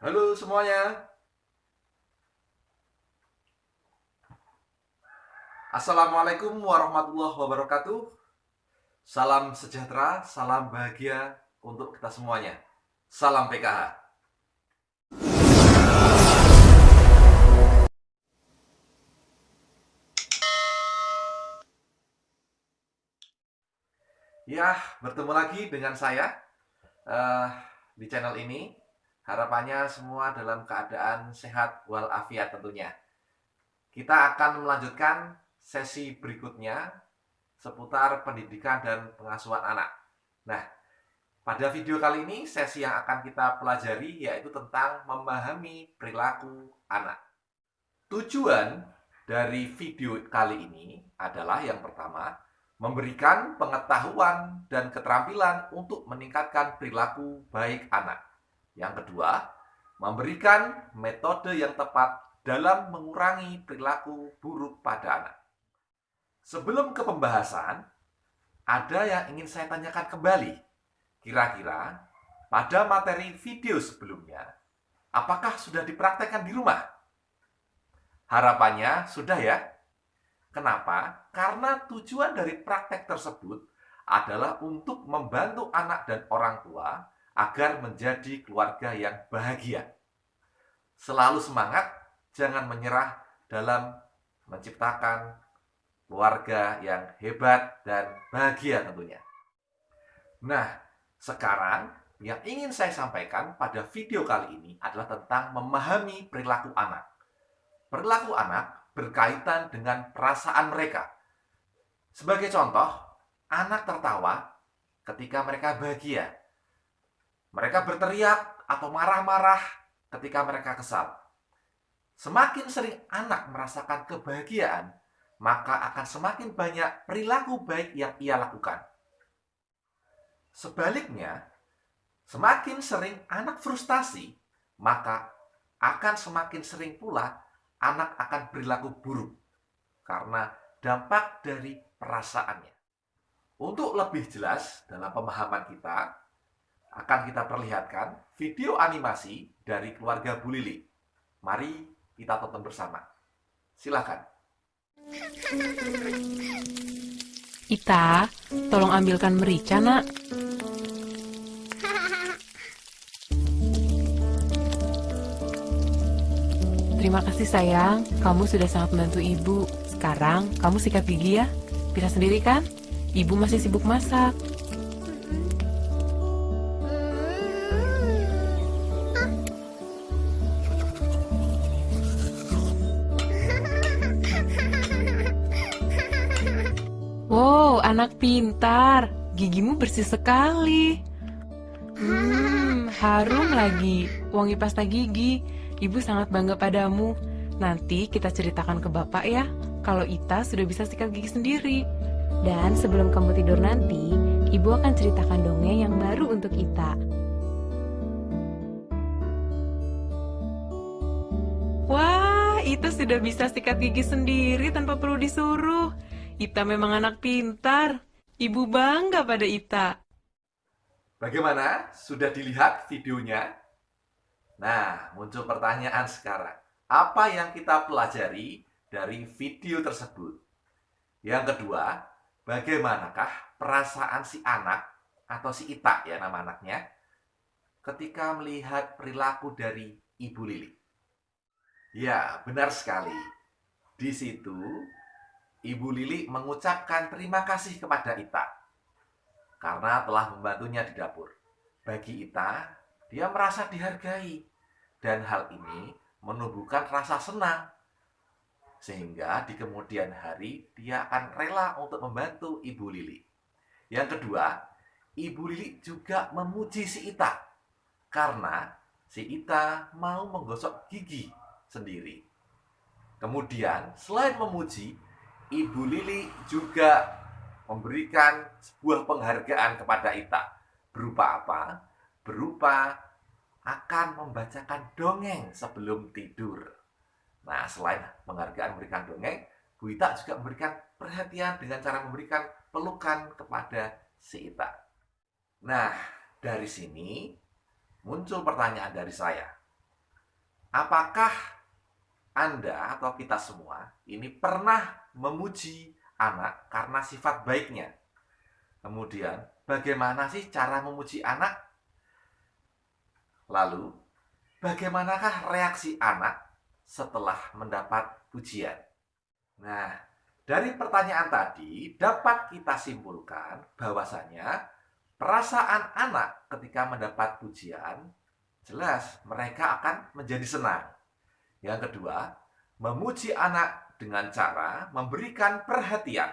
Halo semuanya, Assalamualaikum warahmatullahi wabarakatuh. Salam sejahtera, salam bahagia untuk kita semuanya. Salam PKH. Ya, bertemu lagi dengan saya eh, di channel ini. Harapannya semua dalam keadaan sehat walafiat tentunya. Kita akan melanjutkan sesi berikutnya seputar pendidikan dan pengasuhan anak. Nah, pada video kali ini, sesi yang akan kita pelajari yaitu tentang memahami perilaku anak. Tujuan dari video kali ini adalah yang pertama, memberikan pengetahuan dan keterampilan untuk meningkatkan perilaku baik anak. Yang kedua, memberikan metode yang tepat dalam mengurangi perilaku buruk pada anak. Sebelum ke pembahasan, ada yang ingin saya tanyakan kembali. Kira-kira pada materi video sebelumnya, apakah sudah dipraktekkan di rumah? Harapannya sudah ya. Kenapa? Karena tujuan dari praktek tersebut adalah untuk membantu anak dan orang tua agar menjadi keluarga yang bahagia. Selalu semangat, jangan menyerah dalam menciptakan keluarga yang hebat dan bahagia tentunya. Nah, sekarang yang ingin saya sampaikan pada video kali ini adalah tentang memahami perilaku anak. Perilaku anak berkaitan dengan perasaan mereka. Sebagai contoh, anak tertawa ketika mereka bahagia. Mereka berteriak atau marah-marah ketika mereka kesal. Semakin sering anak merasakan kebahagiaan, maka akan semakin banyak perilaku baik yang ia lakukan. Sebaliknya, semakin sering anak frustasi, maka akan semakin sering pula anak akan berlaku buruk karena dampak dari perasaannya. Untuk lebih jelas dalam pemahaman kita, akan kita perlihatkan video animasi dari keluarga Bu Lili. Mari kita tonton bersama. Silakan. Ita, tolong ambilkan merica, nak. Terima kasih sayang, kamu sudah sangat membantu ibu. Sekarang kamu sikat gigi ya. Bisa sendiri kan? Ibu masih sibuk masak. Wow, anak pintar. Gigimu bersih sekali. Harum lagi. Wangi pasta gigi. Ibu sangat bangga padamu. Nanti kita ceritakan ke bapak ya, kalau Ita sudah bisa sikat gigi sendiri. Dan sebelum kamu tidur nanti, Ibu akan ceritakan dongeng yang baru untuk Ita. Wah, Ita sudah bisa sikat gigi sendiri tanpa perlu disuruh. Ita memang anak pintar. Ibu bangga pada Ita. Bagaimana? Sudah dilihat videonya? Nah, muncul pertanyaan sekarang. Apa yang kita pelajari dari video tersebut? Yang kedua, bagaimanakah perasaan si anak atau si Ita ya nama anaknya ketika melihat perilaku dari Ibu Lili? Ya, benar sekali. Di situ Ibu Lili mengucapkan terima kasih kepada Ita karena telah membantunya di dapur. Bagi Ita, dia merasa dihargai dan hal ini menumbuhkan rasa senang sehingga di kemudian hari dia akan rela untuk membantu Ibu Lili. Yang kedua, Ibu Lili juga memuji si Ita karena si Ita mau menggosok gigi sendiri. Kemudian, selain memuji, Ibu Lili juga memberikan sebuah penghargaan kepada Ita. Berupa apa? Berupa akan membacakan dongeng sebelum tidur. Nah, selain penghargaan memberikan dongeng, Bu Ita juga memberikan perhatian dengan cara memberikan pelukan kepada si Ita. Nah, dari sini muncul pertanyaan dari saya. apakah Anda atau kita semua ini pernah memuji anak karena sifat baiknya? Kemudian, bagaimana sih cara memuji anak? Lalu, bagaimanakah reaksi anak setelah mendapat pujian? Nah, dari pertanyaan tadi dapat kita simpulkan bahwasanya perasaan anak ketika mendapat pujian jelas mereka akan menjadi senang. Yang kedua, memuji anak dengan cara memberikan perhatian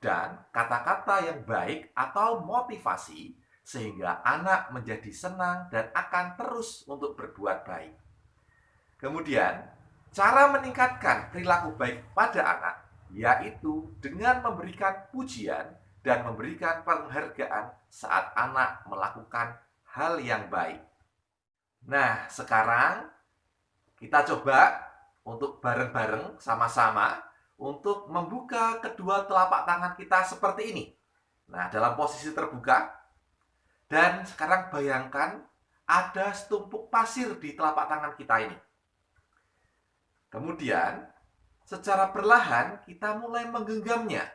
dan kata-kata yang baik atau motivasi sehingga anak menjadi senang dan akan terus untuk berbuat baik. Kemudian, cara meningkatkan perilaku baik pada anak yaitu dengan memberikan pujian dan memberikan penghargaan saat anak melakukan hal yang baik. Nah, sekarang kita coba untuk bareng-bareng sama-sama untuk membuka kedua telapak tangan kita seperti ini. Nah, dalam posisi terbuka. Dan sekarang bayangkan ada setumpuk pasir di telapak tangan kita ini. Kemudian, secara perlahan kita mulai menggenggamnya.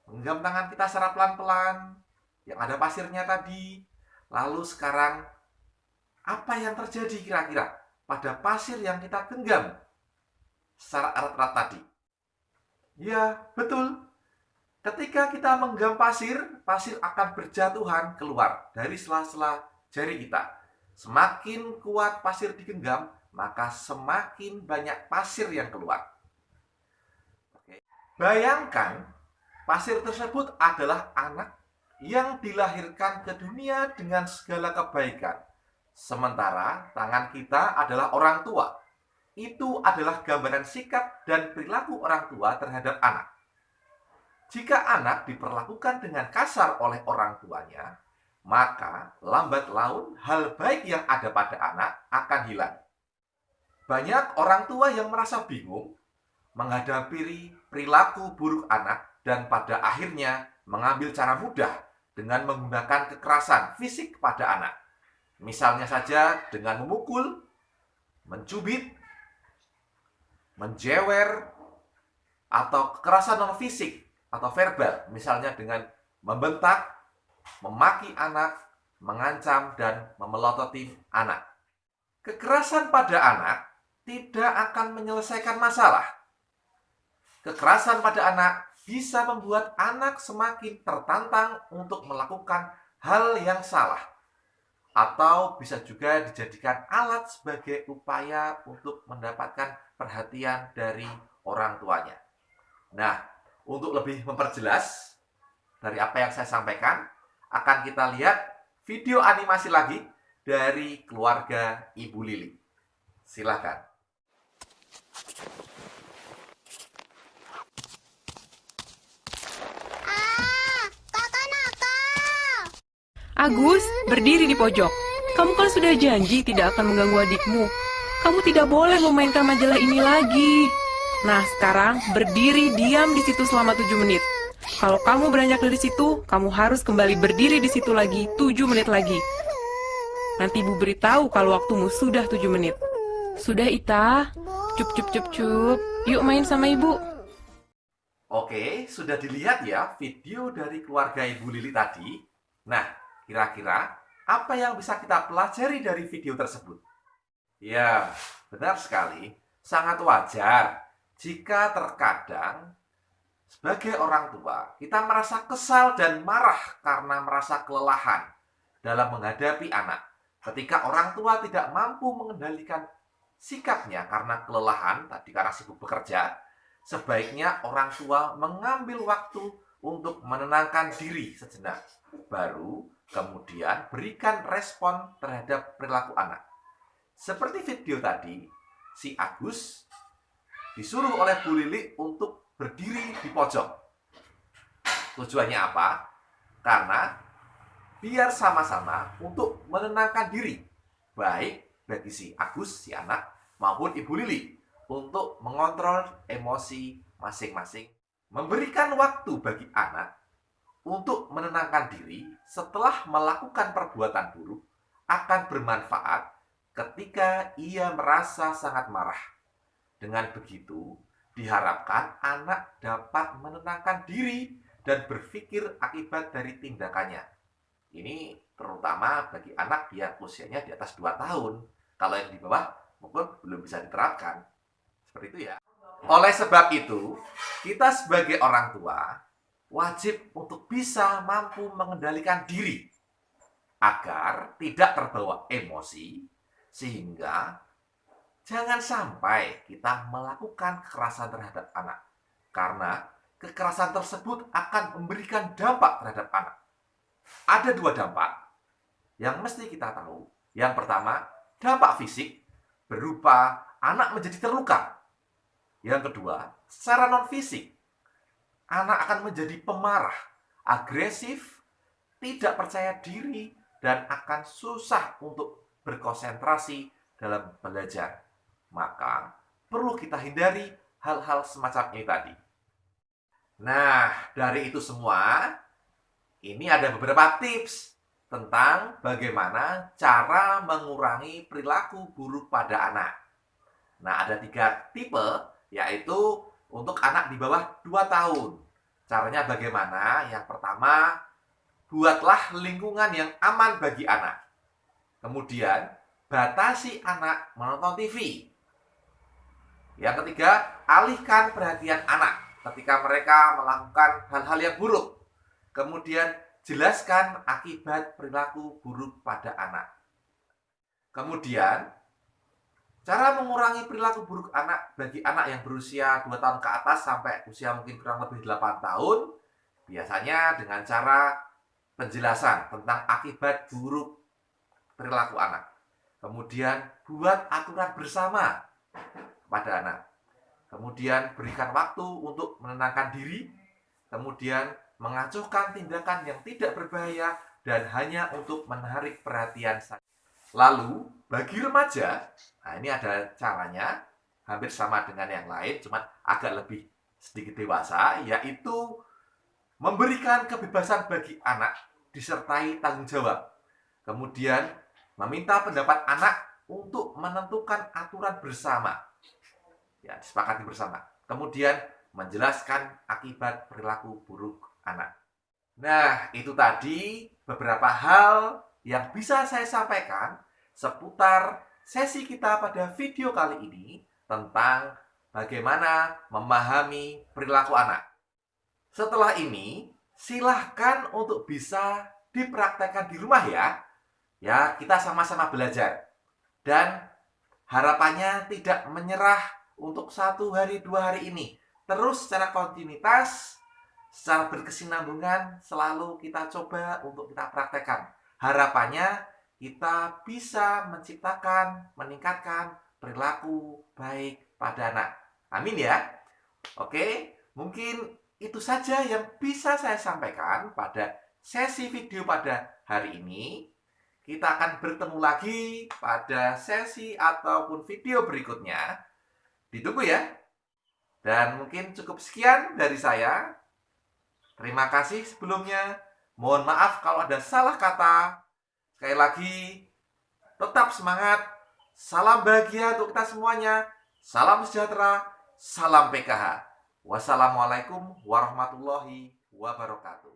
Menggenggam tangan kita secara pelan-pelan, yang ada pasirnya tadi. Lalu sekarang, apa yang terjadi kira-kira pada pasir yang kita genggam secara erat-erat tadi? Ya, betul. Ketika kita menggenggam pasir, pasir akan berjatuhan keluar dari sela-sela jari kita. Semakin kuat pasir digenggam, maka semakin banyak pasir yang keluar. Oke. Bayangkan, pasir tersebut adalah anak yang dilahirkan ke dunia dengan segala kebaikan. Sementara tangan kita adalah orang tua. Itu adalah gambaran sikap dan perilaku orang tua terhadap anak. Jika anak diperlakukan dengan kasar oleh orang tuanya, maka lambat laun hal baik yang ada pada anak akan hilang. Banyak orang tua yang merasa bingung menghadapi perilaku buruk anak dan pada akhirnya mengambil cara mudah dengan menggunakan kekerasan fisik pada anak. Misalnya saja dengan memukul, mencubit, menjewer, atau kekerasan non-fisik atau verbal, misalnya dengan membentak, memaki anak, mengancam, dan memelototi anak. Kekerasan pada anak tidak akan menyelesaikan masalah. Kekerasan pada anak bisa membuat anak semakin tertantang untuk melakukan hal yang salah, atau bisa juga dijadikan alat sebagai upaya untuk mendapatkan perhatian dari orang tuanya. Nah, untuk lebih memperjelas dari apa yang saya sampaikan, akan kita lihat video animasi lagi dari keluarga Ibu Lili. Silakan. Kakak nakal. Agus, berdiri di pojok. Kamu kan sudah janji tidak akan mengganggu adikmu. Kamu tidak boleh memainkan majalah ini lagi. Nah, sekarang berdiri diam di situ selama 7 menit. Kalau kamu beranjak dari situ, kamu harus kembali berdiri di situ lagi 7 menit lagi. Nanti Ibu beritahu kalau waktumu sudah 7 menit. Sudah, Ita? Cup, cup, cup, cup. Yuk main sama Ibu. Oke, sudah dilihat ya video dari keluarga Ibu Lili tadi. Nah, kira-kira apa yang bisa kita pelajari dari video tersebut? Ya, benar sekali. Sangat wajar jika terkadang sebagai orang tua kita merasa kesal dan marah karena merasa kelelahan dalam menghadapi anak. Ketika orang tua tidak mampu mengendalikan sikapnya karena kelelahan, tadi karena sibuk bekerja, sebaiknya orang tua mengambil waktu untuk menenangkan diri sejenak. Baru kemudian berikan respon terhadap perilaku anak. Seperti video tadi, si Agus disuruh oleh Bu Lili untuk berdiri di pojok. Tujuannya apa? Karena biar sama-sama untuk menenangkan diri, baik bagi si Agus, si anak, maupun Ibu Lili, untuk mengontrol emosi masing-masing. Memberikan waktu bagi anak untuk menenangkan diri setelah melakukan perbuatan buruk akan bermanfaat ketika ia merasa sangat marah. Dengan begitu, diharapkan anak dapat menenangkan diri dan berpikir akibat dari tindakannya. Ini terutama bagi anak yang usianya di atas 2 tahun. Kalau yang di bawah mungkin belum bisa diterapkan. Seperti itu ya. Oleh sebab itu, kita sebagai orang tua wajib untuk bisa mampu mengendalikan diri agar tidak terbawa emosi, sehingga jangan sampai kita melakukan kekerasan terhadap anak. Karena kekerasan tersebut akan memberikan dampak terhadap anak. Ada 2 dampak yang mesti kita tahu. Yang pertama, dampak fisik berupa anak menjadi terluka. Yang kedua, secara non-fisik, anak akan menjadi pemarah, agresif, tidak percaya diri, dan akan susah untuk berkonsentrasi dalam belajar. Maka, perlu kita hindari hal-hal semacam ini tadi. Nah, dari itu semua, ini ada beberapa tips tentang bagaimana cara mengurangi perilaku buruk pada anak. Nah, ada 3 tipe, yaitu untuk anak di bawah 2 tahun. Caranya bagaimana? Yang pertama, buatlah lingkungan yang aman bagi anak. Kemudian, batasi anak menonton TV. Yang ketiga, alihkan perhatian anak ketika mereka melakukan hal-hal yang buruk. Kemudian, jelaskan akibat perilaku buruk pada anak. Kemudian, cara mengurangi perilaku buruk anak bagi anak yang berusia 2 tahun ke atas sampai usia mungkin kurang lebih 8 tahun, biasanya dengan cara penjelasan tentang akibat buruk perilaku anak. Kemudian, buat aturan bersama pada anak. Kemudian, berikan waktu untuk menenangkan diri. Kemudian, mengacuhkan tindakan yang tidak berbahaya dan hanya untuk menarik perhatian saja. Lalu, bagi remaja, nah ini ada caranya, hampir sama dengan yang lain, cuma agak lebih sedikit dewasa, yaitu memberikan kebebasan bagi anak disertai tanggung jawab. Kemudian, meminta pendapat anak untuk menentukan aturan bersama. Ya, disepakati bersama. Kemudian, menjelaskan akibat perilaku buruk anak. Nah, itu tadi beberapa hal yang bisa saya sampaikan seputar sesi kita pada video kali ini tentang bagaimana memahami perilaku anak. Setelah ini, silahkan untuk bisa dipraktekkan di rumah ya. Ya, kita sama-sama belajar. Dan harapannya tidak menyerah untuk 1 hari, 2 hari ini. Terus secara kontinuitas, secara berkesinambungan, selalu kita coba untuk kita praktekkan. Harapannya kita bisa menciptakan, meningkatkan perilaku baik pada anak. Amin ya. Oke, mungkin itu saja yang bisa saya sampaikan pada sesi video pada hari ini. Kita akan bertemu lagi pada sesi ataupun video berikutnya. Ditunggu ya. Dan mungkin cukup sekian dari saya. Terima kasih sebelumnya. Mohon maaf kalau ada salah kata. Sekali lagi, tetap semangat. Salam bahagia untuk kita semuanya. Salam sejahtera. Salam PKH. Wassalamualaikum warahmatullahi wabarakatuh.